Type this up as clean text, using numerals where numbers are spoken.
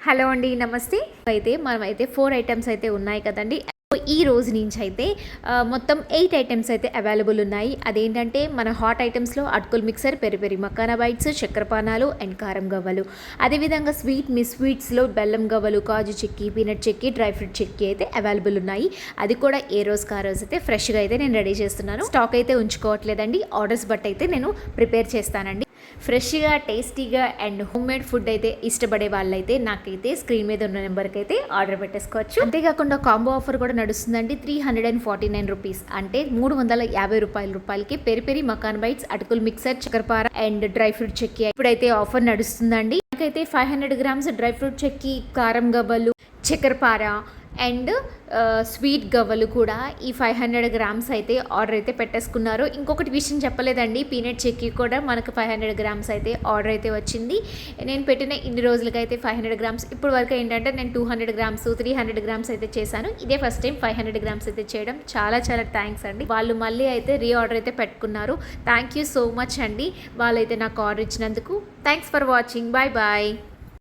Hello అండి, నమస్తే. అయితే మనమైతే 4 ఐటెమ్స్ అయితే ఉన్నాయి కదండీ. ఈ రోజు నుంచి అయితే మొత్తం 8 ఐటెమ్స్ అయితే అవైలబుల్ ఉన్నాయి. అదేంటంటే మన హాట్ ఐటెమ్స్‌లో అటుకులు mixture, peri peri makhana bites, చక్కెర పానాలు అండ్ కారం గవ్వలు. అదేవిధంగా స్వీట్స్‌లో బెల్లం గవ్వలు, kaju chikki, peanut chikki, dry fruit chikki అయితే అవైలబుల్ ఉన్నాయి. అది కూడా ఏ రోజుకి ఆ రోజు అయితే ఫ్రెష్‌గా అయితే నేను రెడీ చేస్తున్నాను. స్టాక్ అయితే ఉంచుకోవట్లేదండి. ఆర్డర్స్ బట్టి అయితే నేను ప్రిపేర్ చేస్తానండి. ఫ్రెష్గా, టేస్టీగా అండ్ హోమ్మేడ్ ఫుడ్ అయితే ఇష్టపడే వాళ్ళైతే నాకైతే స్క్రీన్ మీద ఉన్న నెంబర్కి అయితే ఆర్డర్ పెట్టేసుకోవచ్చు. అంతేకాకుండా కాంబో ఆఫర్ కూడా నడుస్తుందండి. 349 రూపీస్ అంటే 350 రూపాయలకి పెరి పెరి మకాన్ బైట్స్, అటుకులు మిక్సర్, చక్కెరపార అండ్ డ్రై ఫ్రూట్ చెక్కీ ఇప్పుడైతే ఆఫర్ నడుస్తుందండి. నాకైతే 500 గ్రామ్స్ డ్రై ఫ్రూట్ చెక్కీ, కారం గవ్వలు, చక్కెరపార అండ్ స్వీట్ గవ్వలు కూడా ఈ 500 గ్రామ్స్ అయితే ఆర్డర్ అయితే పెట్టేసుకున్నారు. ఇంకొకటి విషయం చెప్పలేదండి, పీనట్ చెక్కీ కూడా మనకు 500 గ్రామ్స్ అయితే ఆర్డర్ అయితే వచ్చింది. నేను పెట్టిన ఇన్ని రోజులకైతే 500 గ్రామ్స్ ఇప్పుడు వరకు ఏంటంటే నేను 200 గ్రామ్స్ 300 గ్రామ్స్ అయితే చేశాను. ఇదే ఫస్ట్ టైం 500 గ్రామ్స్ అయితే చేయడం. చాలా చాలా థ్యాంక్స్ అండి. వాళ్ళు మళ్ళీ అయితే రీఆర్డర్ అయితే పెట్టుకున్నారు. థ్యాంక్ యూ సో మచ్ అండి వాళ్ళైతే నాకు ఆర్డర్ ఇచ్చినందుకు. Thanks for watching. Bye bye.